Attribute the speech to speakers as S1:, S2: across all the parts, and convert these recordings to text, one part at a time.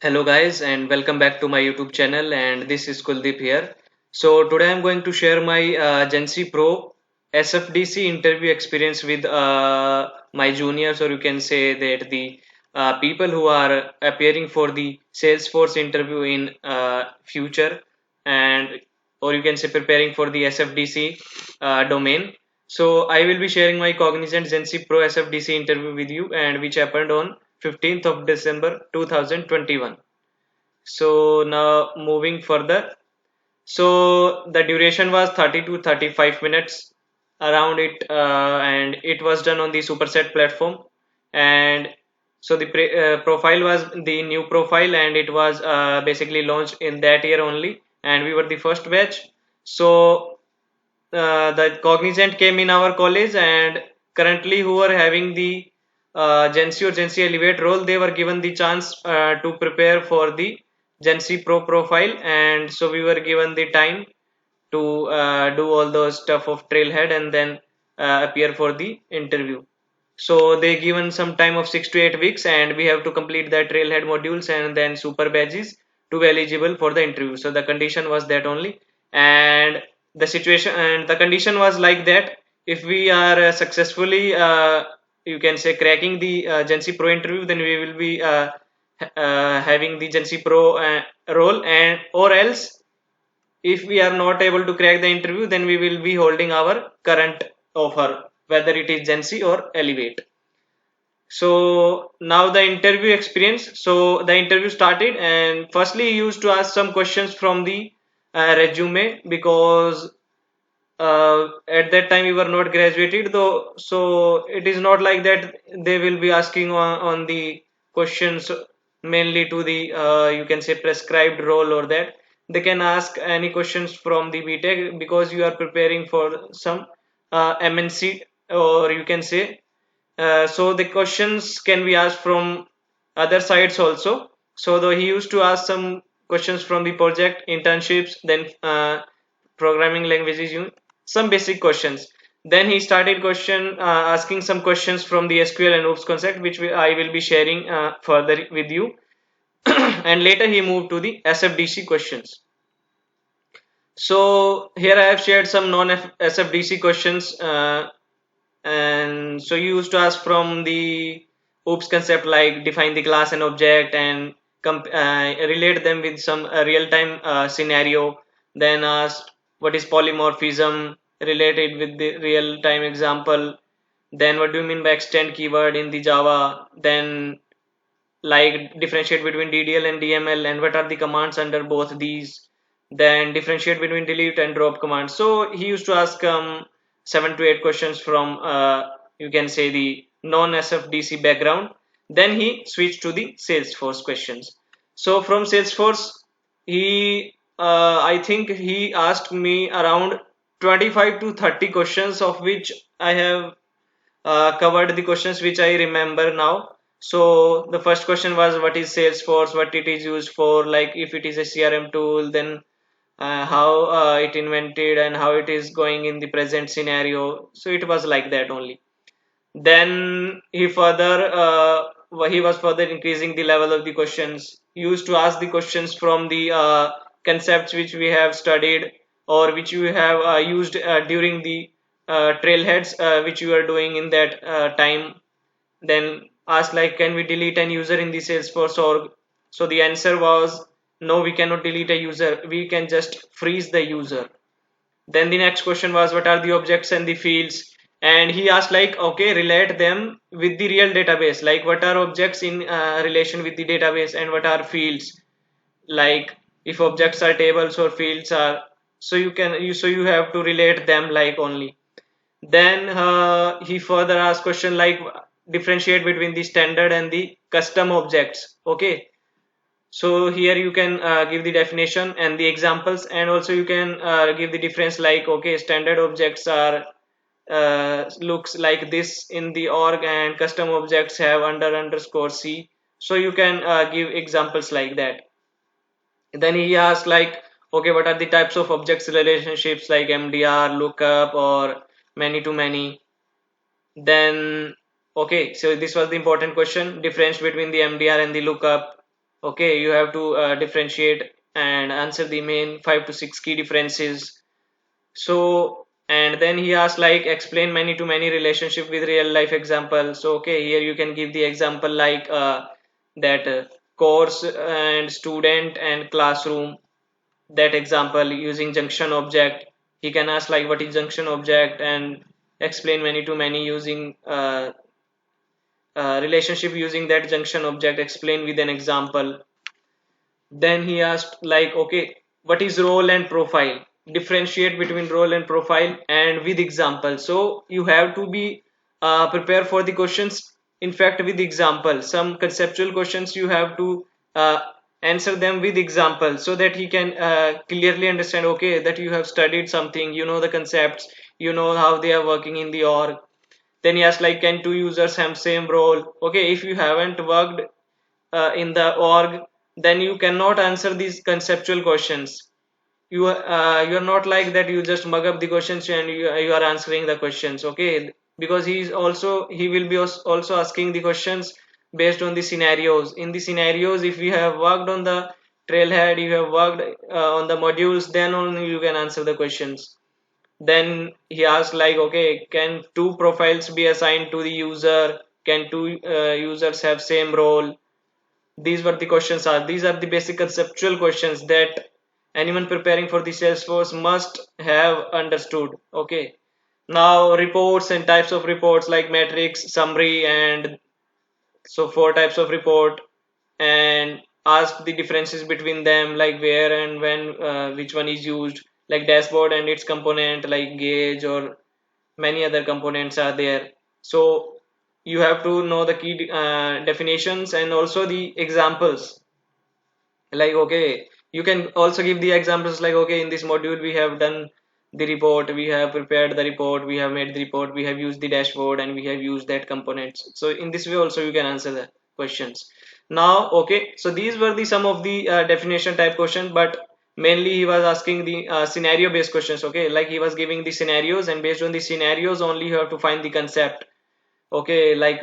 S1: Hello guys and welcome back to my YouTube channel, and this is Kuldeep here. So today I'm going to share my Genc Pro SFDC interview experience with my juniors, or you can say that the people who are appearing for the Salesforce interview in future, and or you can say preparing for the SFDC domain. So I will be sharing my Cognizant Genc Pro SFDC interview with you, and which happened on 15th of December 2021. So now moving further. So the duration was 30 to 35 minutes around it, and it was done on the Superset platform. And so the profile was the new profile, and it was basically launched in that year only, and we were the first batch. So the Cognizant came in our college, and currently who are having the Genc or Genc Elevate role, they were given the chance to prepare for the Genc Pro profile, and so we were given the time to do all those stuff of trailhead and then appear for the interview. So they given some time of 6 to 8 weeks, and we have to complete that trailhead modules and then super badges to be eligible for the interview. So the condition was that only, and the situation and the condition was like that if we are successfully you can say cracking the Genc Pro interview, then we will be having the Genc Pro role, and or else if we are not able to crack the interview, then we will be holding our current offer, whether it is Genc or Elevate. So now the interview experience. So the interview started, and firstly he used to ask some questions from the resume, because at that time we were not graduated though, so it is not like that they will be asking on the questions mainly to the you can say prescribed role, or that they can ask any questions from the BTech, because you are preparing for some MNC, or you can say so the questions can be asked from other sides also. So though he used to ask some questions from the project internships, then programming languages, some basic questions. Then he started asking some questions from the SQL and OOPS concept, which I will be sharing further with you. And later he moved to the SFDC questions. So here I have shared some non-SFDC questions, and so you used to ask from the OOPS concept, like define the class and object and relate them with some real-time scenario. Then asked what is polymorphism related with the real-time example. Then what do you mean by extend keyword in the Java? Then like differentiate between DDL and DML, and what are the commands under both these. Then differentiate between delete and drop commands. So he used to ask 7 to 8 questions from you can say the non-SFDC background. Then he switched to the Salesforce questions. So from Salesforce, he I think he asked me around 25 to 30 questions, of which I have covered the questions which I remember now. So the first question was what is Salesforce, what it is used for, like if it is a CRM tool, then how it invented and how it is going in the present scenario. So it was like that only. Then he was further increasing the level of the questions. He used to ask the questions from the concepts which we have studied, or which you have used during the trailheads which you are doing in that time. Then ask like, can we delete an user in the Salesforce org? So the answer was no, we cannot delete a user, we can just freeze the user. Then the next question was what are the objects and the fields, and he asked like, okay, relate them with the real database, like what are objects in relation with the database, and what are fields, like if objects are tables or fields are, so you have to relate them like only. Then he further asked question like differentiate between the standard and the custom objects. Okay, so here you can give the definition and the examples, and also you can give the difference, like okay, standard objects are looks like this in the org, and custom objects have underscore c. So you can give examples like that. Then he asked like, okay, what are the types of objects relationships, like MDR, lookup, or many to many. Then okay, so this was the important question, difference between the MDR and the lookup. Okay, you have to differentiate and answer the main 5 to 6 key differences. So, and then he asked like explain many to many relationship with real life example. So okay, here you can give the example like that course and student and classroom, that example using junction object. He can ask like what is junction object and explain many to many using relationship using that junction object, explain with an example. Then he asked like, okay, what is role and profile? Differentiate between role and profile and with example. So you have to be prepared for the questions. In fact, with example, some conceptual questions you have to uh, answer them with example so that he can clearly understand. Okay, that you have studied something, you know the concepts, you know how they are working in the org. Then he asked like, can two users have same role? Okay, if you haven't worked in the org, then you cannot answer these conceptual questions. You are not like that you just mug up the questions and you are answering the questions. Okay, because he will be also asking the questions based on the scenarios. In the scenarios, if you have worked on the trailhead, you have worked on the modules, then only you can answer the questions. Then he asked like, okay, can two profiles be assigned to the user? Can two users have same role? These were the questions. Are these are the basic conceptual questions that anyone preparing for the Salesforce must have understood. Okay, now reports and types of reports like metrics, summary, and so 4 types of report, and ask the differences between them, like where and when which one is used, like dashboard and its component like gauge or many other components are there. So you have to know the key definitions and also the examples. Like okay, you can also give the examples like, okay, in this module we have done the report, we have prepared the report, we have made the report, we have used the dashboard, and we have used that components. So in this way also you can answer the questions. Now okay, so these were the some of the definition type questions, but mainly he was asking the scenario based questions. Okay, like he was giving the scenarios, and based on the scenarios only you have to find the concept. Okay, like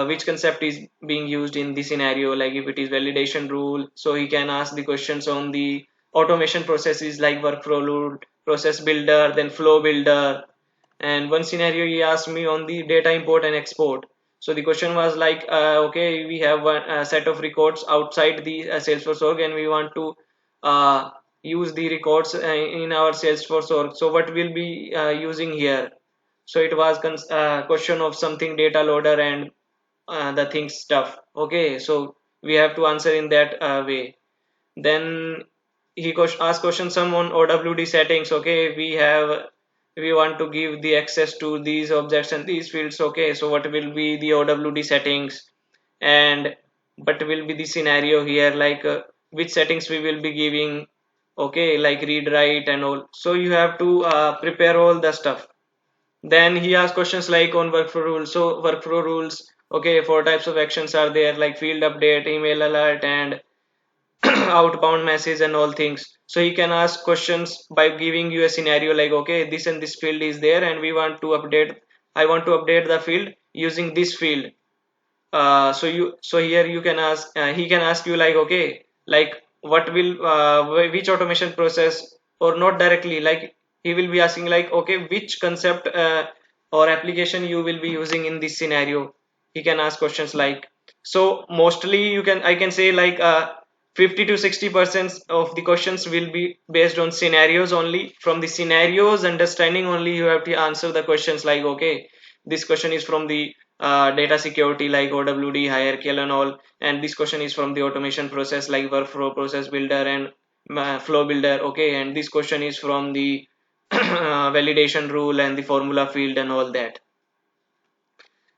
S1: which concept is being used in the scenario, like if it is validation rule, so he can ask the questions on the automation processes like workflow rule, process builder, then flow builder. And one scenario he asked me on the data import and export. So the question was like, okay, we have one set of records outside the Salesforce org, and we want to uh, use the records in our Salesforce org, so what will be using here? So it was question of something data loader and the things stuff. Okay, so we have to answer in that way. Then he asked question some on OWD settings. Okay, we want to give the access to these objects and these fields. Okay, so what will be the OWD settings, and what will be the scenario here, like which settings we will be giving. Okay, like read write and all. So you have to prepare all the stuff. Then he asks questions like on workflow rules. So workflow rules, okay, 4 types of actions are there, like field update, email alert, and outbound message and all things. So he can ask questions by giving you a scenario like, okay, this and this field is there, and we want to update. I want to update the field using this field. So here you can ask. He can ask you like, okay, like what will which automation process, or not directly, like he will be asking like, okay, which concept or application you will be using in this scenario. He can ask questions like, so mostly I can say like 50 to 60% of the questions will be based on scenarios only. From the scenarios understanding only you have to answer the questions like, okay, this question is from the data security like OWD, hierarchical and all, and this question is from the automation process like workflow process builder and flow builder. Okay, and this question is from the validation rule and the formula field and all that.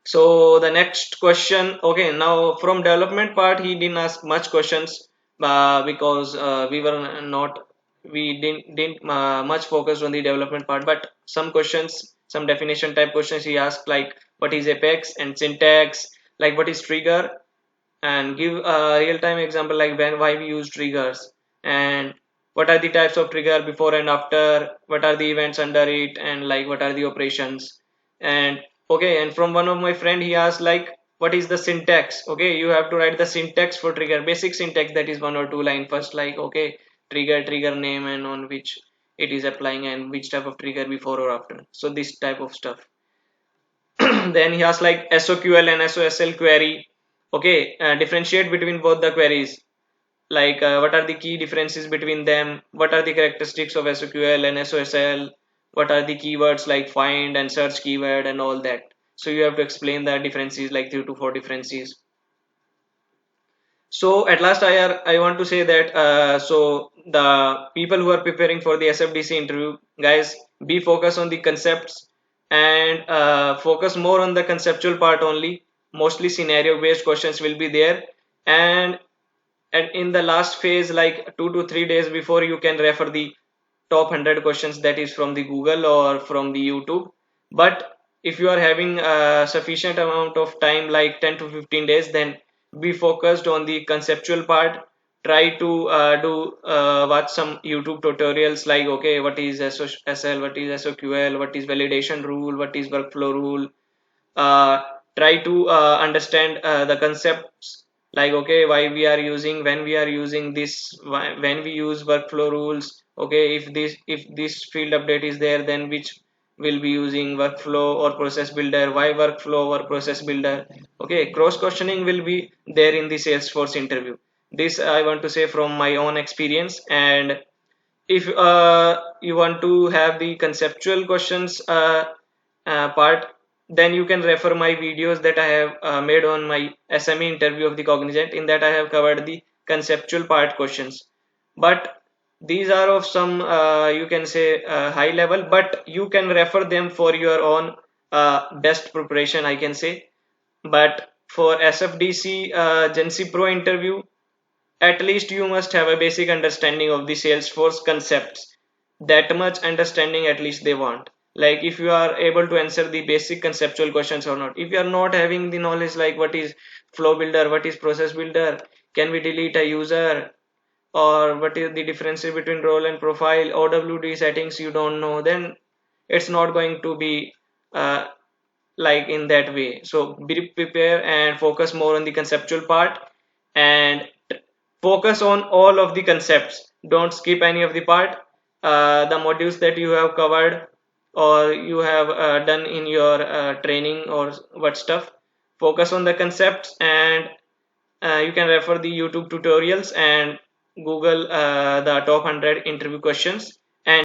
S1: So the next question, okay, now from development part he didn't ask much questions because we didn't much focused on the development part, but some questions, some definition type questions he asked like, what is apex and syntax, like what is trigger, and give a real-time example like when why we use triggers, and what are the types of trigger before and after, what are the events under it, and like what are the operations. And okay, and from one of my friend he asked like, what is the syntax. Okay, you have to write the syntax for trigger, basic syntax, that is 1 or 2 line first, like okay, trigger name and on which it is applying and which type of trigger before or after, so this type of stuff. Then he has like SOQL and SOSL query. Okay, differentiate between both the queries, like what are the key differences between them, what are the characteristics of SOQL and SOSL, what are the keywords like find and search keyword and all that. So you have to explain the differences, like 3 to 4 differences. So at last I want to say that so the people who are preparing for the SFDC interview, guys, be focused on the concepts and focus more on the conceptual part only. Mostly scenario based questions will be there, and in the last phase, like 2 to 3 days before, you can refer the top 100 questions, that is from the Google or from the YouTube. But if you are having a sufficient amount of time, like 10 to 15 days, then be focused on the conceptual part. Try to watch some YouTube tutorials, like okay, what is SOSL, what is SOQL, what is validation rule, what is workflow rule. uh, Try to understand the concepts, like okay, why we are using, when we are using this, when we use workflow rules. Okay, if this field update is there, then which will be using workflow or process builder, why workflow or process builder. Okay, cross questioning will be there in the Salesforce interview. This I want to say from my own experience. And if you want to have the conceptual questions part, then you can refer my videos that I have made on my SME interview of the Cognizant. In that I have covered the conceptual part questions, but these are of some you can say high level, but you can refer them for your own best preparation, I can say. But for SFDC Genc Pro interview, at least you must have a basic understanding of the Salesforce concepts. That much understanding at least they want. Like if you are able to answer the basic conceptual questions or not. If you are not having the knowledge, like what is flow builder, what is process builder, can we delete a user, or what is the difference between role and profile, OWD settings you don't know, then it's not going to be uh, like in that way. So be prepared and focus more on the conceptual part, and focus on all of the concepts. Don't skip any of the part. The modules that you have covered or you have done in your training or what stuff, focus on the concepts. And you can refer the YouTube tutorials and Google the top 100 interview questions.